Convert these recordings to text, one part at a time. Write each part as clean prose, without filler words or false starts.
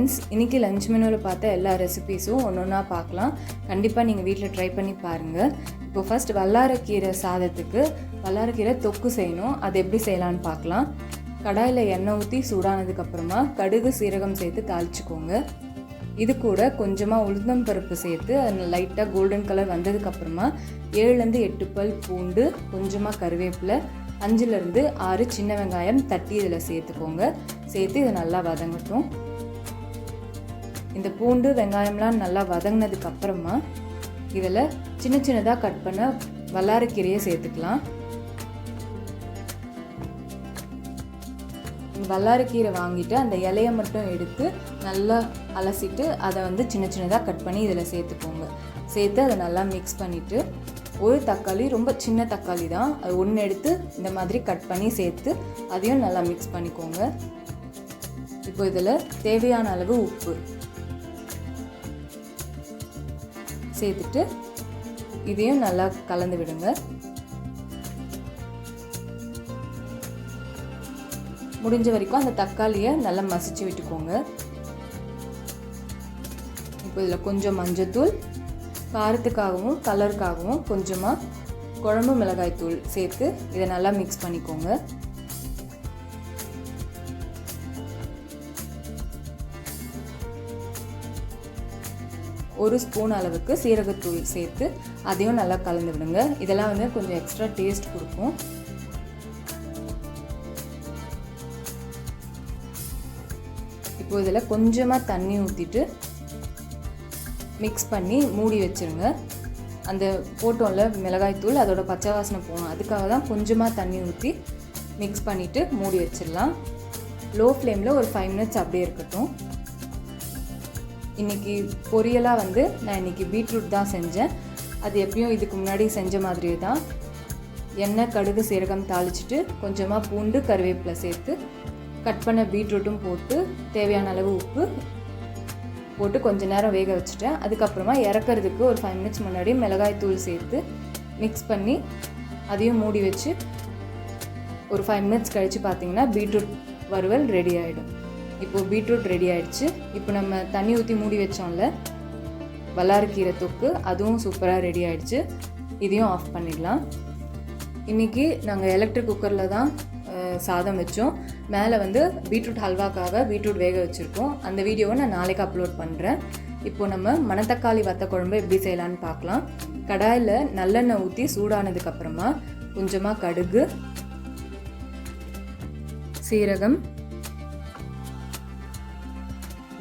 Friends, இன்றைக்கி lunch மெனுவில் பார்த்த எல்லா ரெசிபீஸும் ஒன்று ஒன்றா பார்க்கலாம். கண்டிப்பாக நீங்கள் வீட்டில் ட்ரை பண்ணி பாருங்கள். இப்போ ஃபஸ்ட் வல்லாரக்கீரை சாதத்துக்கு வல்லாரக்கீரை தொக்கு செய்யணும். அது எப்படி செய்யலான்னு பார்க்கலாம். கடாயில் எண்ணெய் ஊற்றி சூடானதுக்கப்புறமா கடுகு சீரகம் சேர்த்து தாளிச்சுக்கோங்க. இது கூட கொஞ்சமாக உளுந்தம் பருப்பு சேர்த்து அது லைட்டாக கோல்டன் கலர் வந்ததுக்கப்புறமா 7-8 பல் பூண்டு, கொஞ்சமாக கருவேப்பிலை, 5-6 சின்ன வெங்காயம் தட்டி இதில் சேர்த்துக்கோங்க. சேர்த்து இதை நல்லா வதங்கட்டும். இந்த பூண்டு வெங்காயம்லாம் நல்லா வதங்கினதுக்கப்புறமா இதில் சின்ன சின்னதாக கட் பண்ண வல்லாரக்கீரையை சேர்த்துக்கலாம். வல்லாரக்கீரை வாங்கிட்டு அந்த இலையை மட்டும் எடுத்து நல்லா அலசிட்டு அதை சின்ன சின்னதாக கட் பண்ணி இதில் சேர்த்துக்கோங்க. சேர்த்து அதை நல்லா மிக்ஸ் பண்ணிவிட்டு ஒரு தக்காளி, ரொம்ப சின்ன தக்காளி தான், அது ஒன்று எடுத்து இந்த மாதிரி கட் பண்ணி சேர்த்து அதையும் நல்லா மிக்ஸ் பண்ணிக்கோங்க. இப்போ இதில் தேவையான அளவு உப்பு சேர்த்துட்டு இதையும் நல்லா கலந்து விடுங்க. முடிஞ்ச வரைக்கும் அந்த தக்காளியை நல்லா மசிச்சு விட்டுக்கோங்க. இப்போ இதில் கொஞ்சம் மஞ்சத்தூள், காரத்துக்காகவும் கலருக்காகவும் கொஞ்சமாக குழம்பு மிளகாய் தூள் சேர்த்து இதை நல்லா மிக்ஸ் பண்ணிக்கோங்க. ஒரு ஸ்பூன் அளவுக்கு சீரகத்தூள் சேர்த்து அதையும் நல்லா கலந்து விடுங்க. இதெல்லாம் கொஞ்சம் எக்ஸ்ட்ரா டேஸ்ட் கொடுக்கும். இப்போ இதில் கொஞ்சமாக தண்ணி ஊற்றிட்டு மிக்ஸ் பண்ணி மூடி வச்சுருங்க. அந்த போட்டோம்ல மிளகாய்த்தூள், அதோட பச்சை வாசனை போகணும். அதுக்காக தான் கொஞ்சமாக தண்ணி ஊற்றி மிக்ஸ் பண்ணிவிட்டு மூடி வச்சிடலாம். லோ ஃப்ளேமில் ஒரு 5 மினிட்ஸ் அப்படியே இருக்கட்டும். இன்றைக்கி பொரியலாக நான் இன்றைக்கி பீட்ரூட் தான் செஞ்சேன். அது எப்பயும் இதுக்கு முன்னாடி செஞ்ச மாதிரியே தான். எண்ணெய், கடுகு, சீரகம் தாளிச்சிட்டு கொஞ்சமாக பூண்டு, கருவேப்பிலை சேர்த்து கட் பண்ண பீட்ரூட்டும் போட்டு தேவையான அளவு உப்பு போட்டு கொஞ்ச நேரம் வேக வச்சுட்டேன். அதுக்கப்புறமா இறக்கிறதுக்கு ஒரு 5 மினிட்ஸ் முன்னாடி மிளகாய் தூள் சேர்த்து மிக்ஸ் பண்ணி அதையும் மூடி வச்சு ஒரு 5 மினிட்ஸ் கழித்து பார்த்திங்கன்னா பீட்ரூட் வறுவல் ரெடி ஆகிடும். இப்போது பீட்ரூட் ரெடி ஆகிடுச்சு. இப்போ நம்ம தண்ணி ஊற்றி மூடி வச்சோம்ல வல்லாரக்கீரை தொக்கு, அதுவும் சூப்பராக ரெடி ஆகிடுச்சு. இதையும் ஆஃப் பண்ணிடலாம். இன்றைக்கி நாங்கள் எலக்ட்ரிக் குக்கரில் தான் சாதம் வச்சோம். மேலே பீட்ரூட் ஹல்வாக்காக பீட்ரூட் வேக வச்சுருக்கோம். அந்த வீடியோவை நான் நாளைக்கு அப்லோட் பண்ணுறேன். இப்போது நம்ம மணத்தக்காளி வத்த குழம்பு எப்படி செய்யலான்னு பார்க்கலாம். கடாயில் நல்லெண்ணெய் ஊற்றி சூடானதுக்கப்புறமா கொஞ்சமாக கடுகு, சீரகம்,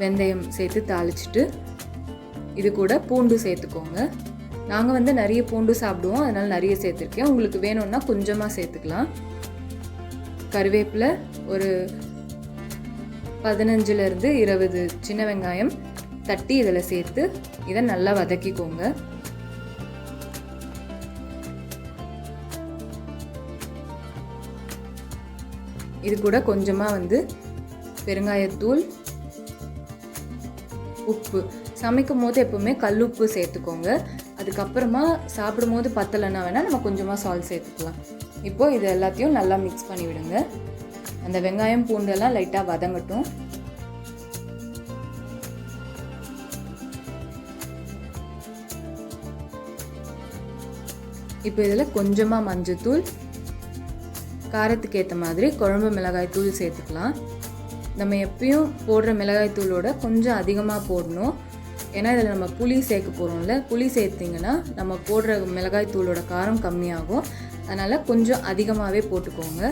வெந்தயம் சேர்த்து தாளிச்சிட்டு இது கூட பூண்டு சேர்த்துக்கோங்க. நாங்கள் நிறைய பூண்டு சாப்பிடுவோம், அதனால் நிறைய சேர்த்துருக்கேன். உங்களுக்கு வேணும்னா கொஞ்சமாக சேர்த்துக்கலாம். கருவேப்பிலை ஒரு 15-20 சின்ன வெங்காயம் தட்டி இதில் சேர்த்து இதை நல்லா வதக்கிக்கோங்க. இது கூட கொஞ்சமாக பெருங்காயத்தூள், உப்பு, சமைக்கும் போது எப்போவுமே கல்லுப்பு சேர்த்துக்கோங்க. அதுக்கப்புறமா சாப்பிடும் போது பத்தலைன்னா வேணால் நம்ம கொஞ்சமாக சால்ட் சேர்த்துக்கலாம். இப்போது இது எல்லாத்தையும் நல்லா மிக்ஸ் பண்ணி விடுங்க. அந்த வெங்காயம் பூண்டெல்லாம் லைட்டாக வதங்கட்டும். இப்போ இதில் கொஞ்சமாக மஞ்சத்தூள், காரத்துக்கு ஏற்ற மாதிரி குழம்பு மிளகாய் தூள் சேர்த்துக்கலாம். நம்ம எப்பயும் போடுற மிளகாய் தூளோட கொஞ்சம் அதிகமாக போடணும். ஏன்னா இதில் நம்ம புளி சேர்க்க போகிறோம்ல, புளி சேர்த்திங்கன்னா நம்ம போடுற மிளகாய் தூளோட காரம் கம்மியாகும். அதனால் கொஞ்சம் அதிகமாகவே போட்டுக்கோங்க.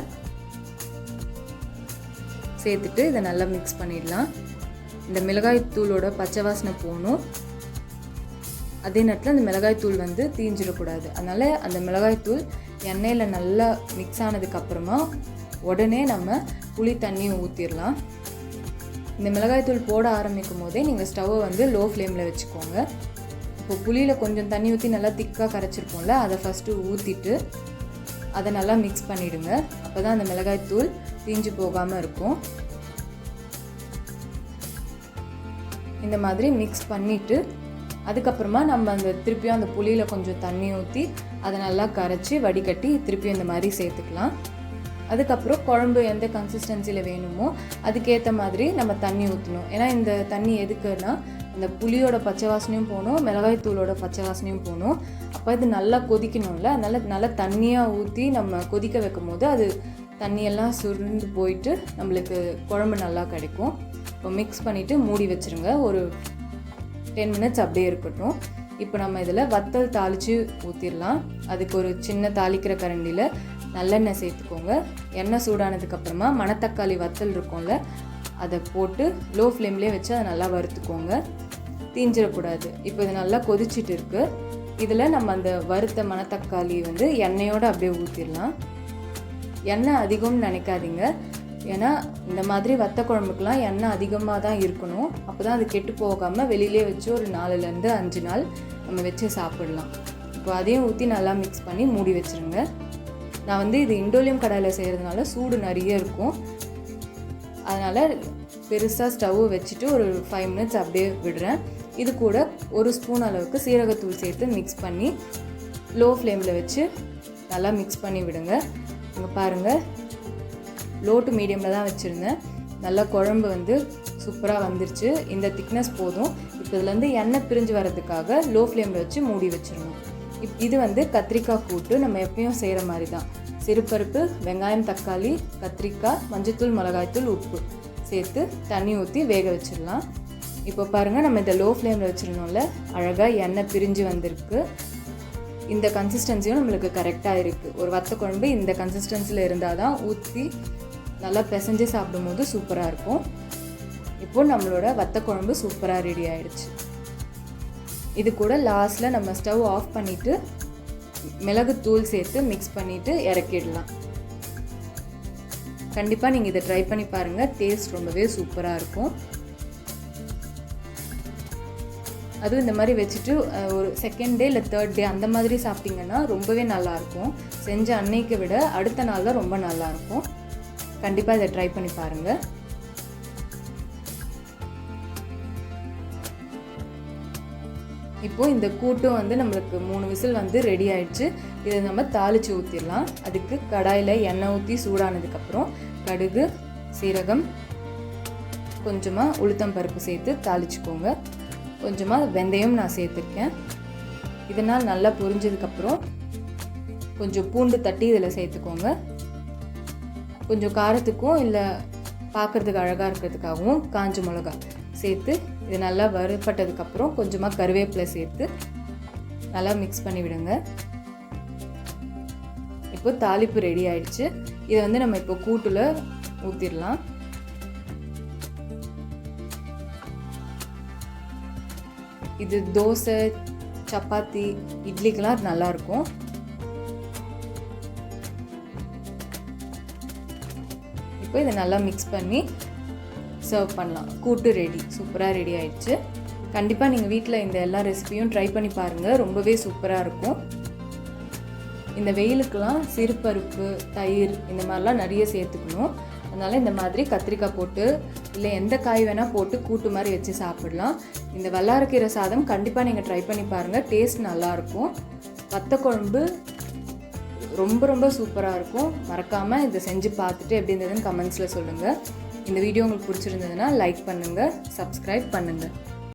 சேர்த்துட்டு இதை நல்லா மிக்ஸ் பண்ணிடலாம். இந்த மிளகாய் தூளோட பச்சை வாசனை போகணும். அதே நேரத்தில் அந்த மிளகாய் தூள் தீஞ்சிடக்கூடாது. அதனால் அந்த மிளகாய் தூள் எண்ணெயில் நல்லா மிக்ஸ் ஆனதுக்கப்புறமா உடனே நம்ம புளி தண்ணி ஊற்றிடலாம். இந்த மிளகாய் தூள் போட ஆரம்பிக்கும் போதே நீங்கள் ஸ்டவ்வை லோ ஃப்ளேமில் வச்சுக்கோங்க. இப்போ புளியில் கொஞ்சம் தண்ணி ஊற்றி நல்லா திக்காக கரைச்சிருப்போம்ல, அதை ஃபஸ்ட்டு ஊற்றிட்டு அதை நல்லா மிக்ஸ் பண்ணிவிடுங்க. அப்போ தான் அந்த மிளகாய் தூள் தீஞ்சு போகாமல் இருக்கும். இந்த மாதிரி மிக்ஸ் பண்ணிவிட்டு அதுக்கப்புறமா நம்ம திருப்பியும் அந்த புளியில் கொஞ்சம் தண்ணி ஊற்றி அதை நல்லா கரைச்சி வடிகட்டி திருப்பியும் இந்த மாதிரி சேர்த்துக்கலாம். அதுக்கப்புறம் குழம்பு எந்த கன்சிஸ்டன்சியில் வேணுமோ அதுக்கேற்ற மாதிரி நம்ம தண்ணி ஊற்றணும். ஏன்னா இந்த தண்ணி எதுக்குன்னா இந்த புளியோட பச்சை வாசனையும் போகணும், மிளகாய் தூளோட பச்சை வாசனையும் போகணும். அப்போ இது நல்லா கொதிக்கணும்ல, அதனால் நல்லா தண்ணியாக ஊற்றி நம்ம கொதிக்க வைக்கும் போது அது தண்ணியெல்லாம் சுருண்டு போயிட்டு நம்மளுக்கு குழம்பு நல்லா கிடைக்கும். இப்போ மிக்ஸ் பண்ணிவிட்டு மூடி வச்சுருங்க. ஒரு 10 மினிட்ஸ் அப்படியே இருக்கட்டும். இப்போ நம்ம இதில் வத்தல் தாளித்து ஊற்றிடலாம். அதுக்கு ஒரு சின்ன தாளிக்கிற கரண்டியில் நல்லெண்ணெய் சேர்த்துக்கோங்க. எண்ணெய் சூடானதுக்கப்புறமா மணத்தக்காளி வத்தல் இருக்கும்ல, அதை போட்டு லோ ஃப்ளேம்லேயே வச்சு அதை நல்லா வறுத்துக்கோங்க, தீஞ்சிடக்கூடாது. இப்போ இது நல்லா கொதிச்சுட்டு இருக்குது. இதில் நம்ம அந்த வறுத்த மணத்தக்காளி வந்து எண்ணெயோடு அப்படியே ஊற்றிடலாம். எண்ணெய் அதிகம்னு நினைக்காதீங்க, ஏன்னா இந்த மாதிரி வத்த குழம்புக்கெலாம் எண்ணெய் அதிகமாக தான் இருக்கணும். அப்போ தான் அது கெட்டு போகாமல் வெளியிலே வச்சு ஒரு 4லேருந்து 5 நாள் நம்ம வச்சு சாப்பிடலாம். இப்போ அதையும் ஊற்றி நல்லா மிக்ஸ் பண்ணி மூடி வச்சுருங்க. நான் வந்து இது இண்டோலியம் கடாயில் செய்கிறதுனால சூடு நிறைய இருக்கும், அதனால் பெருசாக ஸ்டவ் வச்சுட்டு ஒரு 5 மினிட்ஸ் அப்படியே விடுறேன். இது கூட 1 ஸ்பூன் அளவுக்கு சீரகத்தூள் சேர்த்து மிக்ஸ் பண்ணி லோ ஃப்ளேமில் வச்சு நல்லா மிக்ஸ் பண்ணி விடுங்க. இங்கே பாருங்கள், லோ டு மீடியமில் தான் வச்சுருந்தேன். நல்லா குழம்பு வந்து சூப்பராக வந்துருச்சு. இந்த திக்னஸ் போதும். இப்போ இதுலேருந்து எண்ணெய் பிரிஞ்சு வர்றதுக்காக லோ ஃப்ளேமில் வச்சு மூடி வச்சிடணும். இது வந்து கத்திரிக்காய் கூட்டு நம்ம எப்பயும் செய்கிற மாதிரி தான். சிறுபருப்பு, வெங்காயம், தக்காளி, கத்திரிக்காய், மஞ்சத்தூள், மிளகாய்த்தூள், உப்பு சேர்த்து தண்ணி ஊற்றி வேக வச்சிடலாம். இப்போ பாருங்கள், நம்ம இதை லோ ஃப்ளேமில் வச்சிடணும்ல, அழகாக எண்ணெய் பிரிஞ்சு வந்திருக்கு. இந்த கன்சிஸ்டன்சியும் நம்மளுக்கு கரெக்டாக இருக்குது. ஒரு வத்த குழம்பு இந்த கன்சிஸ்டன்சியில் இருந்தால் தான் ஊற்றி நல்லா பிசைஞ்சு சாப்பிடும்போது சூப்பராக இருக்கும். இப்போது நம்மளோட வத்த குழம்பு சூப்பராக ரெடி ஆகிடுச்சு. இது கூட லாஸ்ட்டில் நம்ம ஸ்டவ் ஆஃப் பண்ணிவிட்டு மிளகுத்தூள் சேர்த்து மிக்ஸ் பண்ணிவிட்டு இறக்கிடலாம். கண்டிப்பாக நீங்கள் இதை ட்ரை பண்ணி பாருங்கள், டேஸ்ட் ரொம்பவே சூப்பராக இருக்கும். அதுவும் இந்த மாதிரி வச்சுட்டு ஒரு செகண்ட் டே இல்லை 3rd டே அந்த மாதிரி சாப்பிட்டிங்கன்னா ரொம்பவே நல்லாயிருக்கும். செஞ்ச அன்னைக்கு விட அடுத்த நாள் தான் ரொம்ப நல்லாயிருக்கும். கண்டிப்பாக இதை ட்ரை பண்ணி பாருங்கள். இப்போது இந்த கூட்டும் வந்து நம்மளுக்கு 3 விசில் வந்து ரெடி ஆகிடுச்சு. இதை நம்ம தாளித்து ஊற்றிடலாம். அதுக்கு கடாயில் எண்ணெய் ஊற்றி சூடானதுக்கப்புறம் கடுகு, சீரகம், கொஞ்சமாக உளுத்தம் பருப்பு சேர்த்து தாளிச்சுக்கோங்க. கொஞ்சமாக வெந்தயம் நான் சேர்த்துருக்கேன். இதனால் நல்லா பொரிஞ்சதுக்கப்புறம் கொஞ்சம் பூண்டு தட்டி இதில் சேர்த்துக்கோங்க. கொஞ்சம் காரத்துக்கும் இல்லை பார்க்குறதுக்கு அழகாக இருக்கிறதுக்காகவும் காஞ்ச மிளகா சேர்த்து இது நல்லா வறுபட்டதுக்கப்புறம் கொஞ்சமாக கருவேப்பிலை சேர்த்து நல்லா மிக்ஸ் பண்ணி விடுங்க. இப்போ தாளிப்பு ரெடி ஆயிடுச்சு. இதை வந்து நம்ம இப்போ கூட்டில் ஊற்றிடலாம். இது தோசை, சப்பாத்தி, இட்லிக்கெல்லாம் நல்லாயிருக்கும். இப்போ இதை நல்லா மிக்ஸ் பண்ணி சர்வ் பண்ணலாம். கூட்டு ரெடி, சூப்பராக ரெடி ஆயிடுச்சு. கண்டிப்பாக நீங்கள் வீட்டில் இந்த எல்லா ரெசிபியும் ட்ரை பண்ணி பாருங்கள், ரொம்பவே சூப்பராக இருக்கும். இந்த வெயிலுக்கெல்லாம் சிறுபருப்பு, தயிர் இந்த மாதிரிலாம் நிறைய சேர்த்துக்கணும். அதனால் இந்த மாதிரி கத்திரிக்காய் போட்டு இல்லை எந்த காய் வேணால் போட்டு கூட்டு மாதிரி வச்சு சாப்பிடலாம். இந்த வல்லாரக்கீரை சாதம் கண்டிப்பாக நீங்கள் ட்ரை பண்ணி பாருங்கள், டேஸ்ட் நல்லாயிருக்கும். வத்த குழம்பு ரொம்ப ரொம்ப சூப்பராக இருக்கும். மறக்காமல் இதை செஞ்சு பார்த்துட்டு எப்படி இருந்ததுன்னு கமெண்ட்ஸில் சொல்லுங்கள். இந்த வீடியோ உங்களுக்கு பிடிச்சிருந்ததுன்னா லைக் பண்ணுங்கள், சப்ஸ்கிரைப் பண்ணுங்கள்.